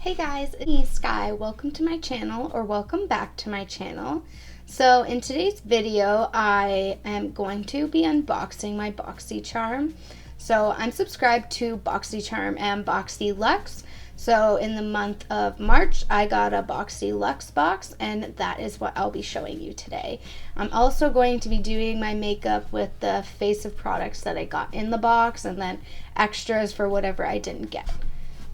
Hey guys, it's me, Sky. Welcome to my channel, or welcome back to my channel. So in today's video, I am going to be unboxing my BoxyCharm. So I'm subscribed to BoxyCharm and Boxyluxe. So in the month of March, I got a Boxyluxe box, and that is what I'll be showing you today. I'm also going to be doing my makeup with the face of products that I got in the box, and then extras for whatever I didn't get.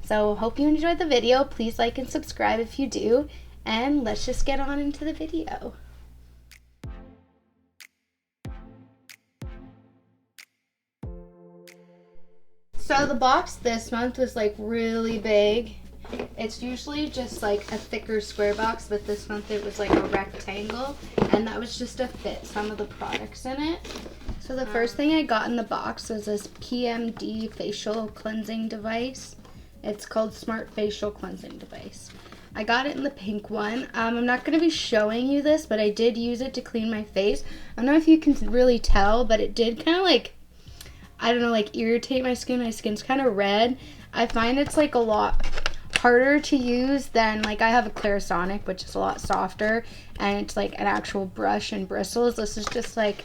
So hope you enjoyed the video. Please like and subscribe if you do, and let's just get on into the video. So the box this month was like really big. It's usually just like a thicker square box, but this month it was like a rectangle, and that was just to fit some of the products in it. So the first thing I got in the box was this PMD facial cleansing device. It's called Smart Facial Cleansing Device. I got it in the pink one. I'm not going to be showing you this, but I did use it to clean my face. I don't know if you can really tell, but it did kind of like, I don't know, like irritate my skin. My skin's kind of red. I find it's like a lot harder to use than, like, I have a Clarisonic, which is a lot softer, and it's like an actual brush and bristles. This is just like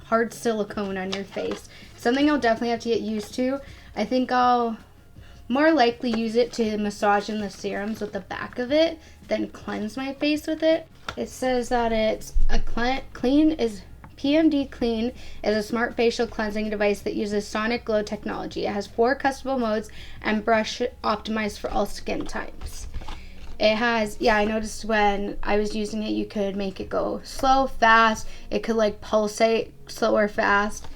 hard silicone on your face. Something I'll definitely have to get used to. I think I'll more likely use it to massage in the serums with the back of it than cleanse my face with it. It says that it's a PMD Clean is a smart facial cleansing device that uses sonic glow technology. It has 4 customable modes and brush optimized for all skin types. It has, I noticed when I was using it, you could make it go slow, fast. It could like pulsate, slow or fast.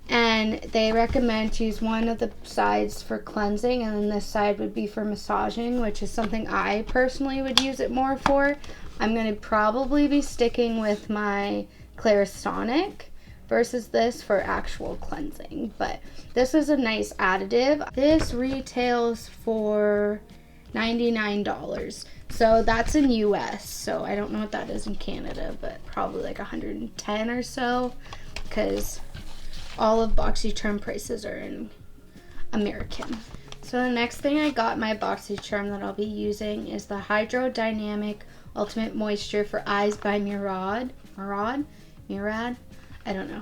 And they recommend to use one of the sides for cleansing, and then this side would be for massaging, which is something I personally would use it more for. I'm going to probably be sticking with my Clarisonic versus this for actual cleansing. But this is a nice additive. This retails for $99. So that's in US. So I don't know what that is in Canada, but probably like 110 or so, because all of BoxyCharm prices are in American. So the next thing I got in my BoxyCharm that I'll be using is the Hydrodynamic Ultimate Moisture for Eyes by Murad. I don't know.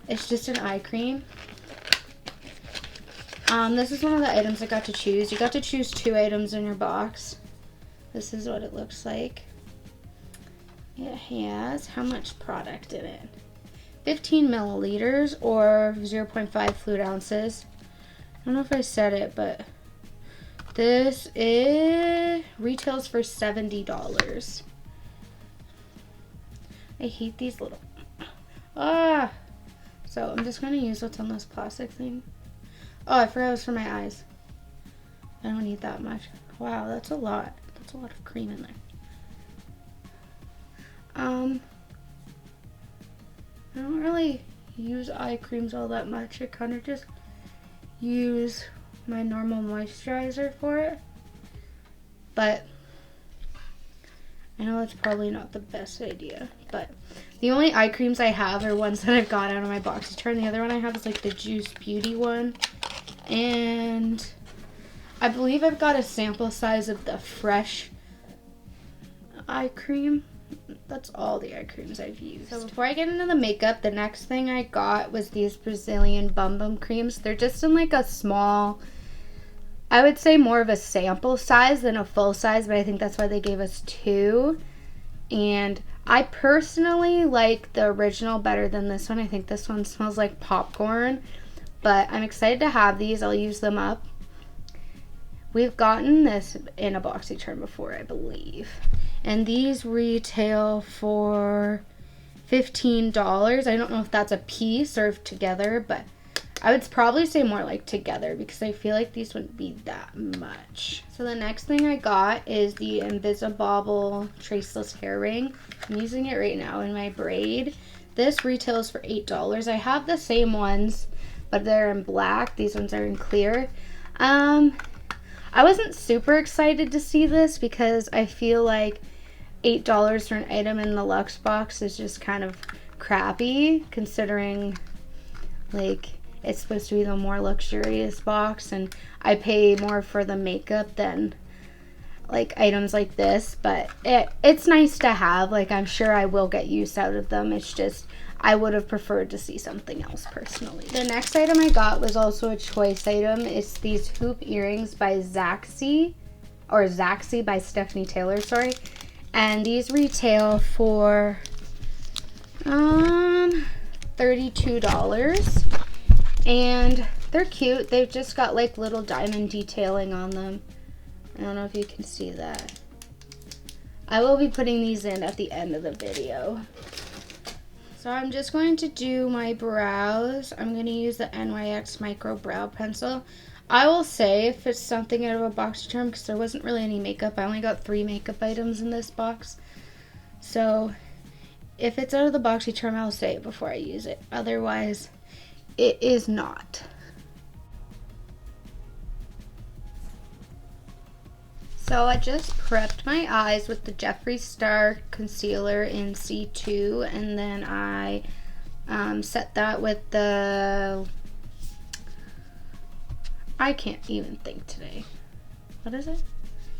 It's just an eye cream. This is one of the items I got to choose. You got to choose 2 items in your box. This is what it looks like. It has how much product in it? 15 milliliters or 0.5 fluid ounces. I don't know if I said it, but this retails for $70. I hate these little, So I'm just gonna use what's on this plastic thing. Oh, I forgot it was for my eyes. I don't need that much. Wow, that's a lot. That's a lot of cream in there. I don't really use eye creams all that much. I kind of just use my normal moisturizer for it. But I know that's probably not the best idea. But the only eye creams I have are ones that I've got out of my BoxyCharm. The other one I have is like the Juice Beauty one. And I believe I've got a sample size of the Fresh eye cream. That's all the eye creams I've used. So before I get into the makeup, the next thing I got was these Brazilian Bum Bum creams. They're just in like a small, I would say more of a sample size than a full size, but I think that's why they gave us 2. And I personally like the original better than this one. I think this one smells like popcorn, but I'm excited to have these. I'll use them up. We've gotten this in a BoxyCharm before, I believe. And these retail for $15. I don't know if that's a piece or if together, but I would probably say more like together because I feel like these wouldn't be that much. So the next thing I got is the Invisibobble Traceless Hair Ring. I'm using it right now in my braid. This retails for $8. I have the same ones, but they're in black. These ones are in clear. I wasn't super excited to see this because I feel like $8 for an item in the Luxe box is just kind of crappy, considering like it's supposed to be the more luxurious box, and I pay more for the makeup than like items like this, but it's nice to have. Like, I'm sure I will get use out of them. It's just I would have preferred to see something else personally. The next item I got was also a choice item. It's these hoop earrings by Zaxi by Stephanie Taylor, sorry. And these retail for $32. And they're cute. They've just got like little diamond detailing on them. I don't know if you can see that. I will be putting these in at the end of the video. So I'm just going to do my brows. I'm going to use the NYX Micro Brow Pencil. I will say if it's something out of a BoxyCharm, because there wasn't really any makeup. I only got 3 makeup items in this box. So if it's out of the BoxyCharm, I'll say it before I use it. Otherwise, it is not. So I just prepped my eyes with the Jeffree Star concealer in C2, and then I set that with the, I can't even think today. What is it?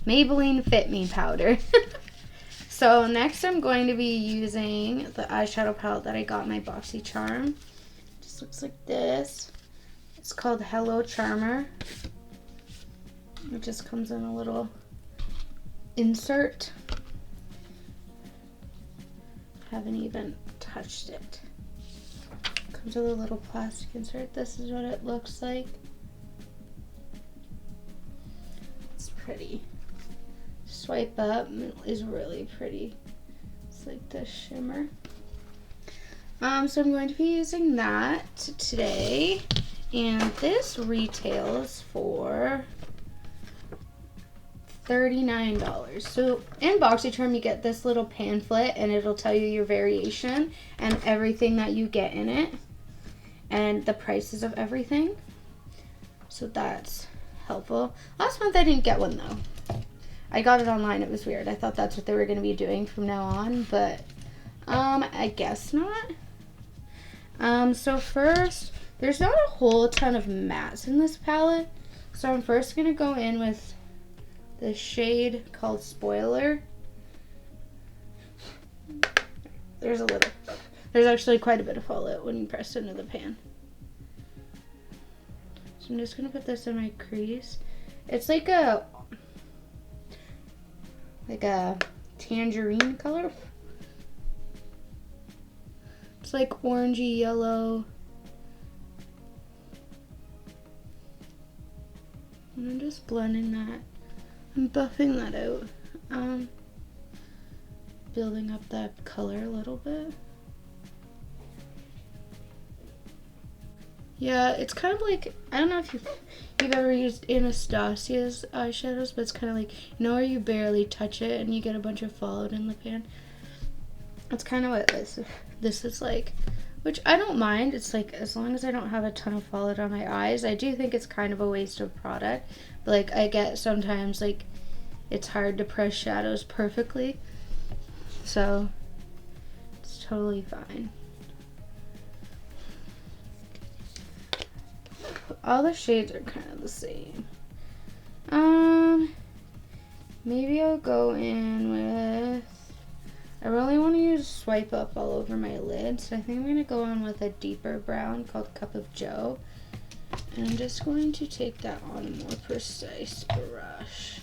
Maybelline Fit Me powder. So next I'm going to be using the eyeshadow palette that I got in my BoxyCharm. Just looks like this. It's called Hello Charmer. It just comes in a little insert. Haven't even touched it. Comes with a little plastic insert. This is what it looks like. It's pretty. Swipe up is really pretty. It's like this shimmer. So I'm going to be using that today, and this retails for $39. So in BoxyCharm you get this little pamphlet, and it'll tell you your variation and everything that you get in it and the prices of everything. So that's helpful. Last month I didn't get one though. I got it online. It was weird. I thought that's what they were going to be doing from now on, but I guess not. So first, there's not a whole ton of mattes in this palette. So I'm first going to go in with the shade called Spoiler. There's actually quite a bit of fallout when you press it into the pan. So I'm just going to put this in my crease. It's like a tangerine color. It's like orangey yellow. And I'm just blending that. I'm buffing that out. Building up that color a little bit. Yeah, it's kind of like, I don't know if you've ever used Anastasia's eyeshadows, but it's kind of like, you know where you barely touch it and you get a bunch of fallout in the pan? That's kind of what this is like, which I don't mind. It's like, as long as I don't have a ton of fallout on my eyes. I do think it's kind of a waste of product, but like I get sometimes like it's hard to press shadows perfectly, so it's totally fine. All the shades are kind of the same. Maybe I'll go in with, I really want to use Swipe Up all over my lid, so I think I'm going to go in with a deeper brown called Cup of Joe. And I'm just going to take that on a more precise brush.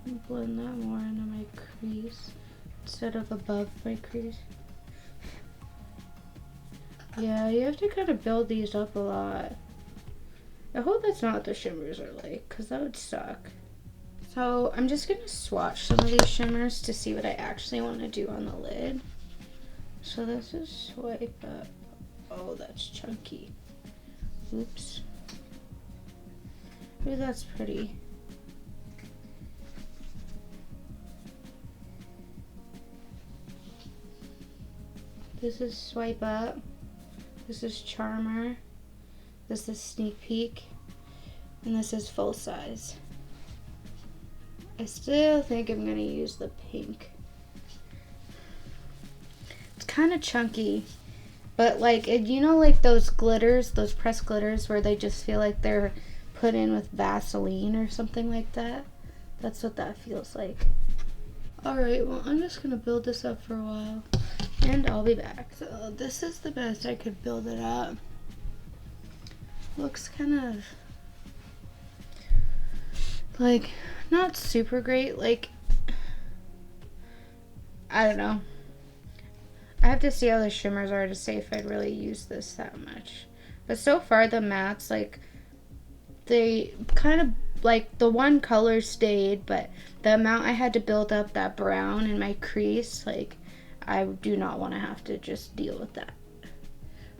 And blend that more into my crease instead of above my crease. Yeah, you have to kind of build these up a lot. I hope that's not what the shimmers are like, because that would suck. So I'm just going to swatch some of these shimmers to see what I actually want to do on the lid. So this is Swipe Up. Oh, that's chunky. Oops. Ooh, that's pretty. This is Swipe Up. This is Charmer. This is Sneak Peek. And this is Full Size. I still think I'm going to use the pink. kind of chunky. But like, you know, like those glitters, those pressed glitters where they just feel like they're put in with Vaseline or something like that? That's what that feels like. Alright, well, I'm just gonna build this up for a while, and I'll be back. So this is the best I could build it up. Looks kind of like not super great. Like, I don't know. I have to see how the shimmers are to say if I'd really use this that much. But so far the mattes, like, they kind of, like, the one color stayed, but the amount I had to build up that brown in my crease, like, I do not want to have to just deal with that.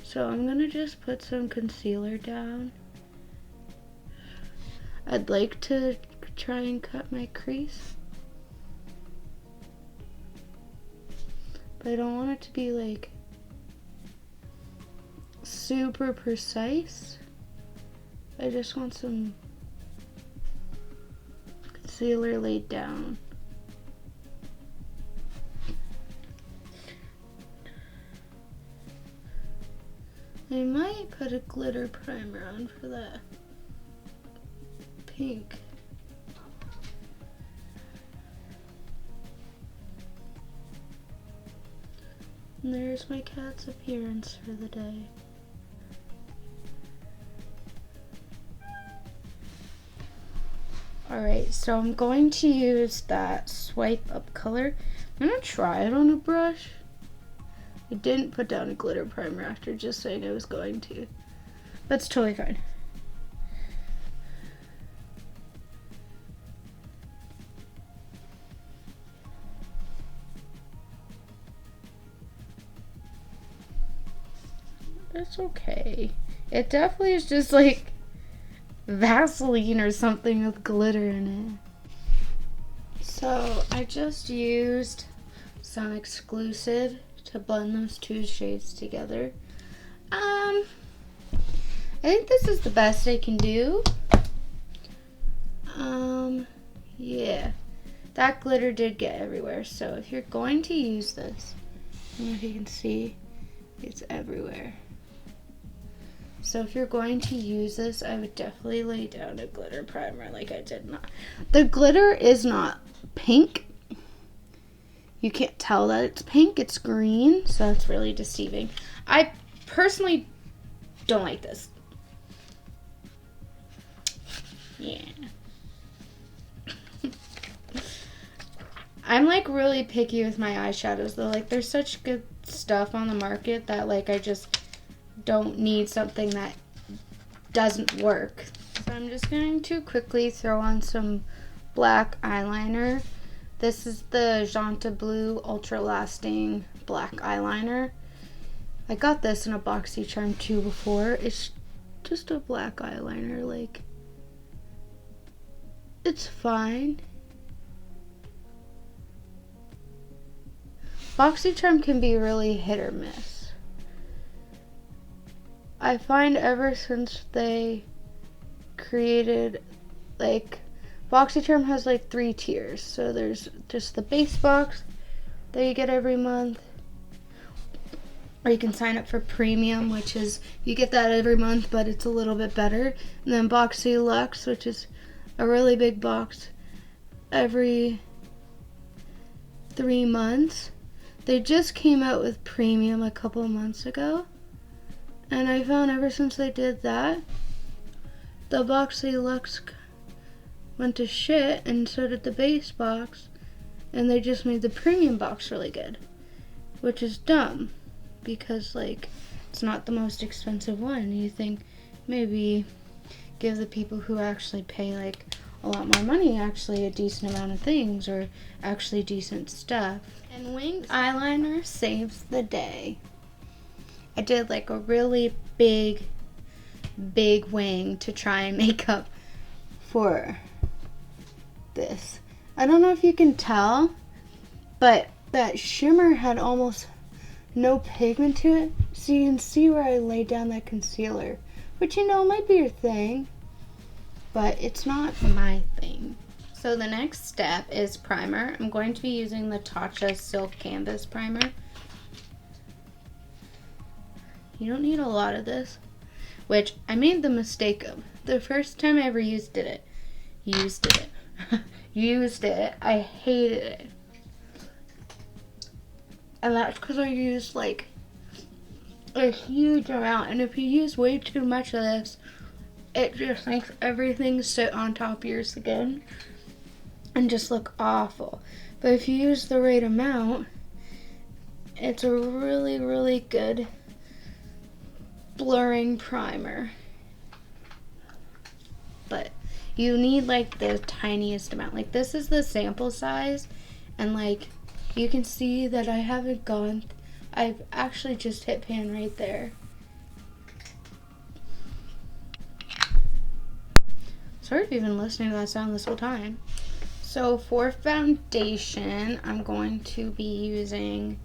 So I'm going to just put some concealer down. I'd like to try and cut my crease, but I don't want it to be, like, super precise. I just want some concealer laid down. I might put a glitter primer on for that pink. And there's my cat's appearance for the day. Alright, so I'm going to use that swipe up color. I'm going to try it on a brush. I didn't put down a glitter primer after just saying I was going to. That's totally fine. That's okay. It definitely is just like Vaseline or something with glitter in it. So I just used some exclusive to blend those two shades together. I think this is the best I can do. Yeah, that glitter did get everywhere. So if you're going to use this, I don't know if you can see, it's everywhere. So if you're going to use this, I would definitely lay down a glitter primer like I did not. The glitter is not pink. You can't tell that it's pink, it's green, so it's really deceiving. I personally don't like this. Yeah. I'm like really picky with my eyeshadows though. Like there's such good stuff on the market that like I just don't need something that doesn't work. So I'm just going to quickly throw on some black eyeliner. This is the Janta Blue Ultra Lasting Black Eyeliner. I got this in a Boxycharm too before. It's just a black eyeliner, like, it's fine. Boxycharm can be really hit or miss. I find ever since they created, like, Boxycharm has like 3 tiers. So there's just the base box that you get every month, or you can sign up for premium, which is you get that every month but it's a little bit better. And then Boxyluxe, which is a really big box every 3 months. They just came out with premium a couple of months ago, and I found ever since they did that, the Boxyluxe went to shit, and so did the base box, and they just made the premium box really good, which is dumb because like it's not the most expensive one. You think maybe give the people who actually pay like a lot more money actually a decent amount of things, or actually decent stuff. And winged eyeliner saves the day. I did like a really big wing to try and make up for this. I don't know if you can tell, but that shimmer had almost no pigment to it, so you can see where I laid down that concealer, which, you know, might be your thing, but it's not my thing. So the next step is primer. I'm going to be using the Tatcha Silk Canvas Primer. You don't need a lot of this, which I made the mistake of. The first time I ever used it, I hated it. And that's because I used like a huge amount. And if you use way too much of this, it just makes everything sit on top of your skin and just look awful. But if you use the right amount, it's a really, really good blurring primer. But you need like the tiniest amount. Like this is the sample size, and like you can see that I haven't gone, I've actually just hit pan right there. Sorry if you've been listening to that sound this whole time. So for foundation, I'm going to be using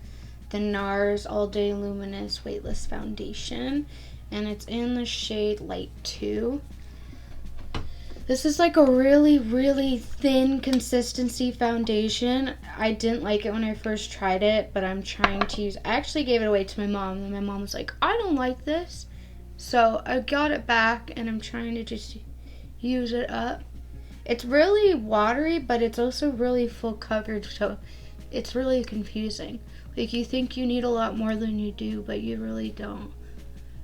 the NARS All Day Luminous Weightless Foundation, and it's in the shade Light 2. This is like a really, really thin consistency foundation. I didn't like it when I first tried it, but I'm trying to use, I actually gave it away to my mom, and my mom was like, I don't like this. So I got it back, and I'm trying to just use it up. It's really watery, but it's also really full coverage, so it's really confusing. Like you think you need a lot more than you do, but you really don't.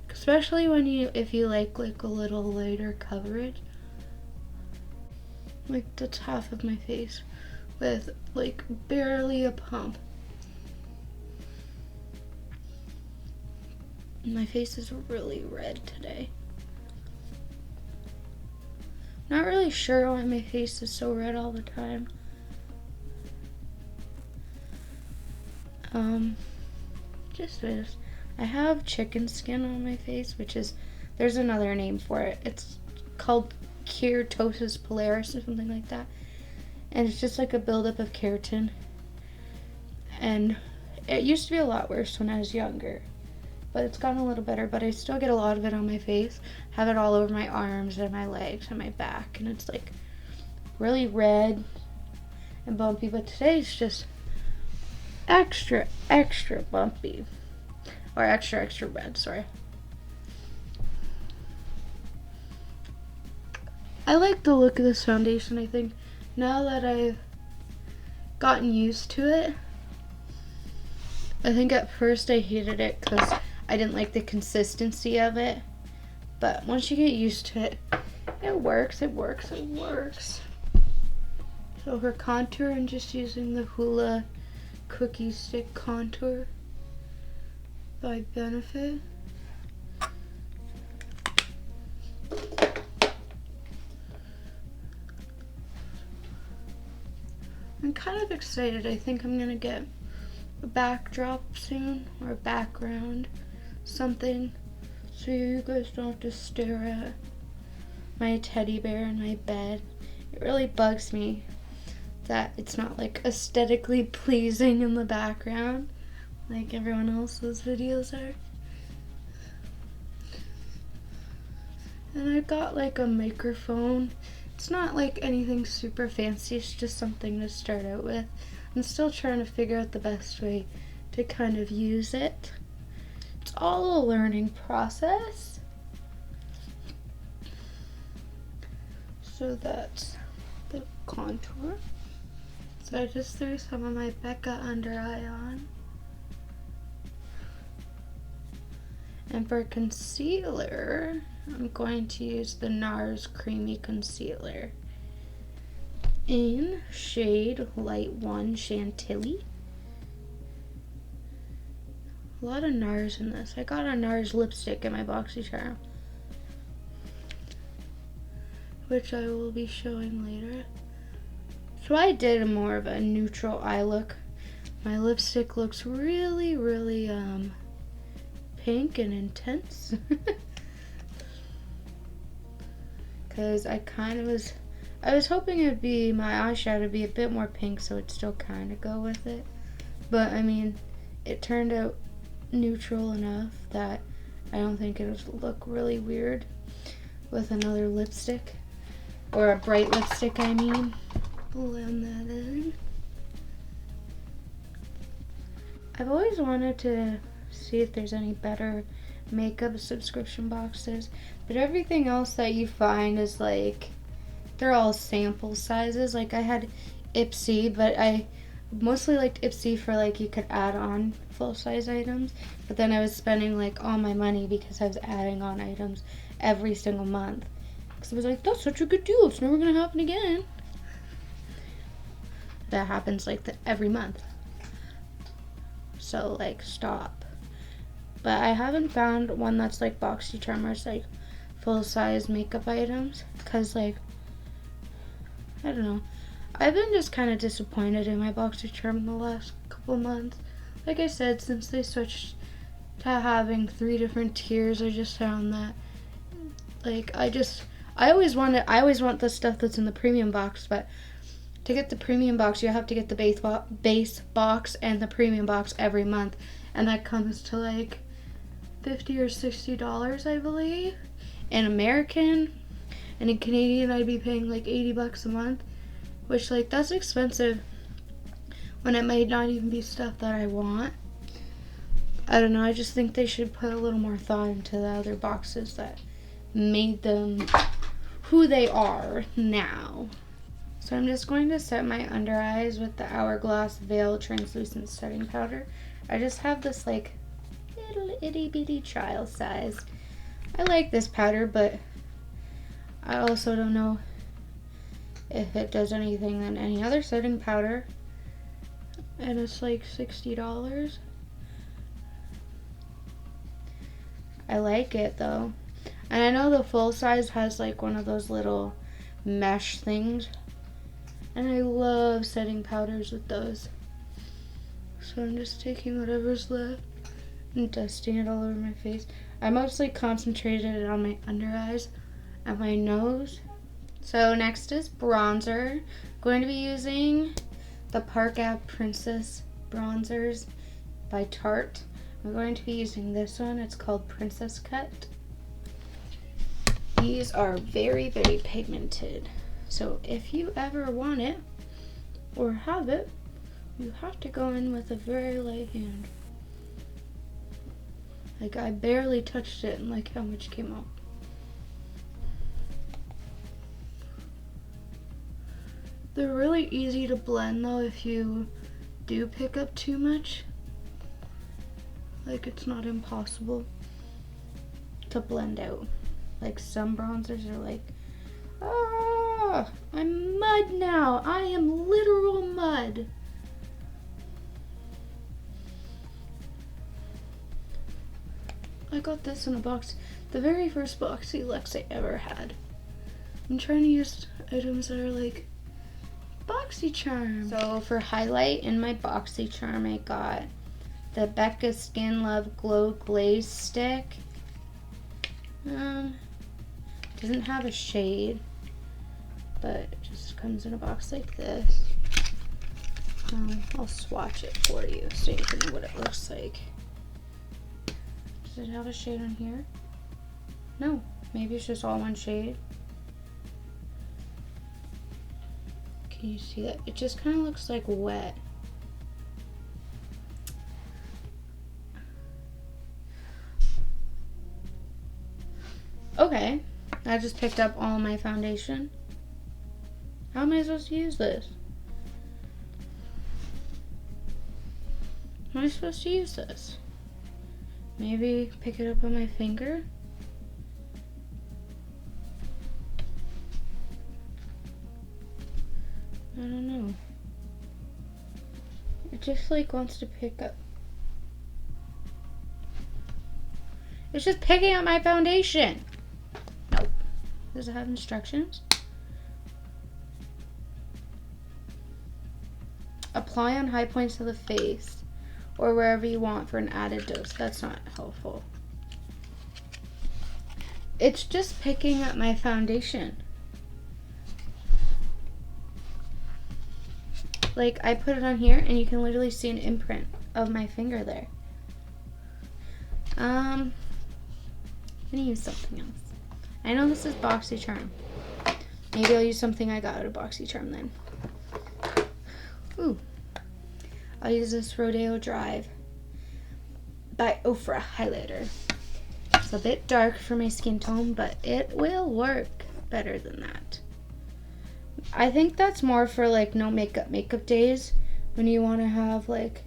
Especially when if you like a little lighter coverage. Like that's half of my face with like barely a pump. My face is really red today. Not really sure why my face is so red all the time. Just is. I have chicken skin on my face, which is, there's another name for it. It's called keratosis pilaris or something like that. And it's just like a buildup of keratin. And it used to be a lot worse when I was younger. But it's gotten a little better, but I still get a lot of it on my face. Have it all over my arms and my legs and my back, and it's like really red and bumpy, but today's just extra bumpy, or extra red, sorry. I like the look of this foundation. I think now that I've gotten used to it, I think at first I hated it because I didn't like the consistency of it, but once you get used to it, it works. So for contour, I'm just using the Hoola Cookie Stick Contour by Benefit. I'm kind of excited. I think I'm gonna get a backdrop soon, or a background, something, so you guys don't have to stare at my teddy bear in my bed. It really bugs me that it's not like aesthetically pleasing in the background like everyone else's videos are. And I got like a microphone. It's not like anything super fancy, it's just something to start out with. I'm still trying to figure out the best way to kind of use it. It's all a learning process. So that's the contour. So I just threw some of my Becca under eye on. And for concealer, I'm going to use the NARS Creamy Concealer in shade Light 1 Chantilly. A lot of NARS in this. I got a NARS lipstick in my Boxyluxe, which I will be showing later. So I did more of a neutral eye look. My lipstick looks really, really pink and intense. Because I was hoping it would be, my eyeshadow would be a bit more pink so it'd still kind of go with it. But I mean, it turned out neutral enough that I don't think it would look really weird with another lipstick. Or a bright lipstick, I mean. Blend that in. I've always wanted to see if there's any better makeup subscription boxes, but everything else that you find is like, they're all sample sizes. Like I had Ipsy, but I mostly liked Ipsy for like you could add on full size items, but then I was spending like all my money because I was adding on items every single month. Because I was like, that's such a good deal, it's never gonna happen again. That happens like every month. So like stop. But I haven't found one that's like Boxycharm or it's like full size makeup items, because like, I don't know, I've been just kind of disappointed in my Boxycharm the last couple months. Like I said, since they switched to having 3 different tiers, I just found that like I always want the stuff that's in the premium box, but to get the premium box you have to get the base box and the premium box every month, and that comes to like $50 or $60, I believe, in American, and in Canadian I'd be paying like $80 a month, which like that's expensive when it might not even be stuff that I want. I don't know, I just think they should put a little more thought into the other boxes that made them who they are now. So I'm just going to set my under eyes with the Hourglass Veil Translucent Setting Powder. I just have this like little itty bitty child size. I like this powder, but I also don't know if it does anything than any other setting powder. And it's like $60. I like it though. And I know the full size has like one of those little mesh things. And I love setting powders with those. So I'm just taking whatever's left and dusting it all over my face. I mostly concentrated on my under eyes and my nose. So next is bronzer. I'm going to be using the Park Ave Princess bronzers by Tarte. I'm going to be using this one. It's called Princess Cut. These are very, very pigmented. So if you ever want it or have it, you have to go in with a very light hand. Like I barely touched it and like how much came out. They're really easy to blend though if you do pick up too much. Like it's not impossible to blend out. Like some bronzers are like, ah, I'm mud now. I am literal mud. I got this in a box, the very first Boxyluxe I ever had. I'm trying to use items that are like Boxycharm. So for highlight in my Boxycharm, I got the Becca Skin Love Glow Glaze Stick. Doesn't have a shade, but it just comes in a box like this. I'll swatch it for you so you can know what it looks like. Does it have a shade on here? No, maybe it's just all one shade. Can you see that? It just kind of looks like wet. Okay, I just picked up all my foundation. How am I supposed to use this? How am I supposed to use this? Maybe pick it up on my finger? I don't know. It just like wants to pick up. It's just picking up my foundation. Nope. Does it have instructions? Apply on high points of the face or wherever you want for an added dose. That's not helpful. It's just picking up my foundation. Like I put it on here and you can literally see an imprint of my finger there. I'm gonna use something else. I know this is Boxycharm. Maybe I'll use something I got out of Boxycharm then. Ooh. I'll use this Rodeo Drive by Ofra highlighter. It's a bit dark for my skin tone, but it will work better than that. I think that's more for like no makeup days, when you want to have like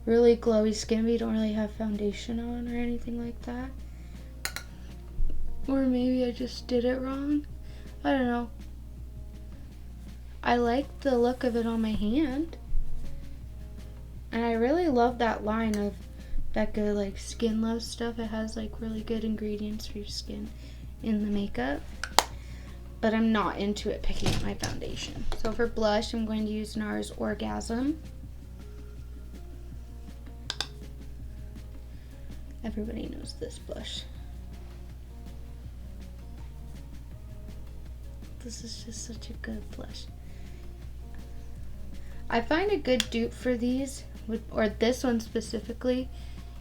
really glowy skin but you don't really have foundation on or anything like that. Or maybe I just did it wrong. I don't know. I like the look of it on my hand. And I really love that line of Becca like Skin Love stuff. It has like really good ingredients for your skin in the makeup. But I'm not into it picking up my foundation. So for blush, I'm going to use NARS Orgasm. Everybody knows this blush. This is just such a good blush. I find a good dupe for these, or this one specifically,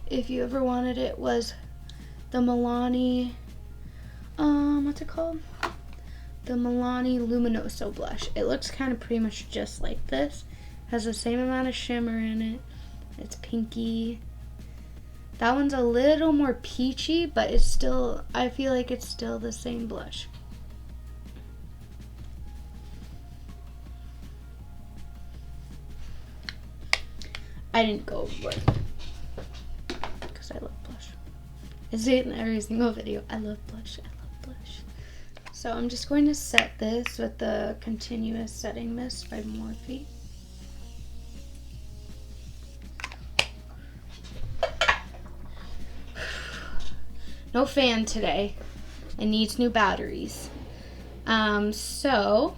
if you ever wanted it, was the Milani, what's it called? The Milani Luminoso blush. It looks kind of pretty much just like this. Has the same amount of shimmer in it. It's pinky. That one's a little more peachy, but it's still, I feel like it's still the same blush. I didn't go overboard because I love blush. I say it in every single video. I love blush. I love blush. So I'm just going to set this with the Continuous Setting Mist by Morphe. No fan today. It needs new batteries. So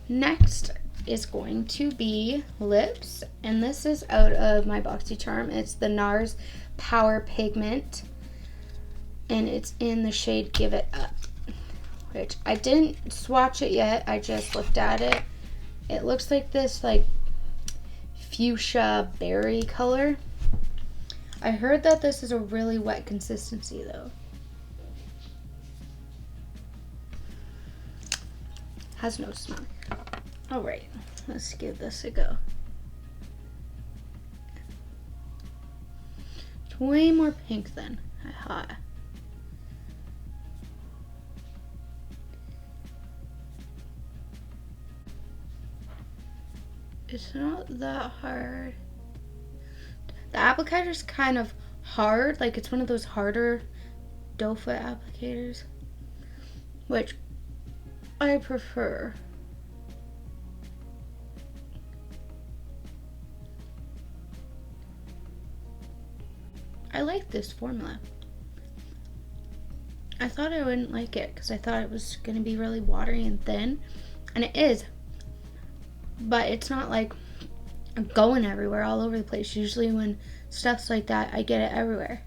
next is going to be lips, and this is out of my BoxyCharm. It's the NARS Power Pigment, and it's in the shade Give It Up, which I didn't swatch it yet. I just looked at it. It looks like this like fuchsia berry color. I heard that this is a really wet consistency though. Has no smell. All right, let's give this a go. It's way more pink than I thought. It's not that hard. The applicator's kind of hard, like it's one of those harder doe foot applicators, which I prefer. I like this formula. I thought I wouldn't like it because I thought it was going to be really watery and thin, and it is, but it's not like going everywhere all over the place. Usually when stuff's like that, I get it everywhere.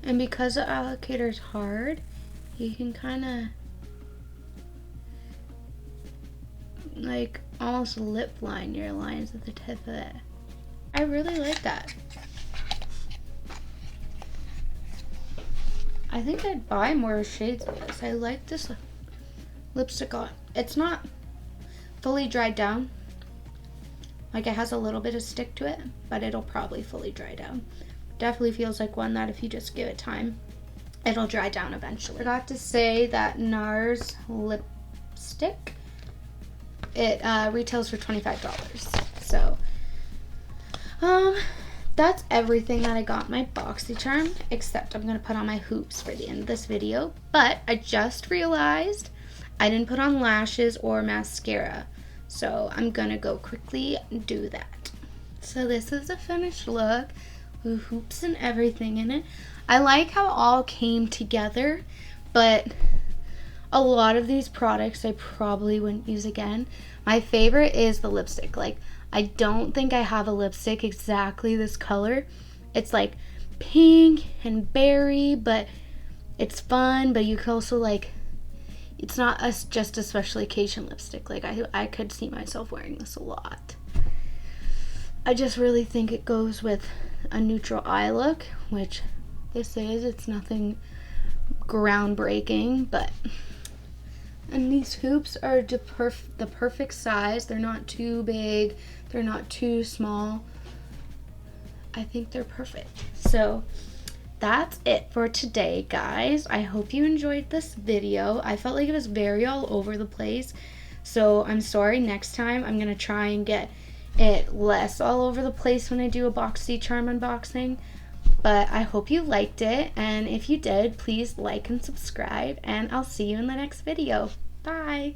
And because the applicator is hard, you can kind of like almost lip line your lines at the tip of it. I really like that. I think I'd buy more shades of this. I like this lipstick on. It's not fully dried down. Like it has a little bit of stick to it, but it'll probably fully dry down. Definitely feels like one that if you just give it time, it'll dry down eventually. I forgot to say that NARS lipstick, it retails for $25. So, that's everything that I got in my BoxyCharm, except I'm gonna put on my hoops for the end of this video. But I just realized I didn't put on lashes or mascara, so I'm gonna go quickly do that. So this is a finished look with hoops and everything in it. I like how it all came together, but a lot of these products I probably wouldn't use again. My favorite is the lipstick. Like, I don't think I have a lipstick exactly this color. It's like pink and berry, but it's fun, but you can also like, it's not just a special occasion lipstick. Like I could see myself wearing this a lot. I just really think it goes with a neutral eye look, which this is. It's nothing groundbreaking, but, and these hoops are the perfect size. They're not too big, they're not too small. I think they're perfect. So that's it for today, guys. I hope you enjoyed this video. I felt like it was very all over the place, so I'm sorry. Next time I'm gonna try and get it less all over the place when I do a BoxyCharm unboxing. But I hope you liked it, and if you did, please like and subscribe, and I'll see you in the next video. Bye!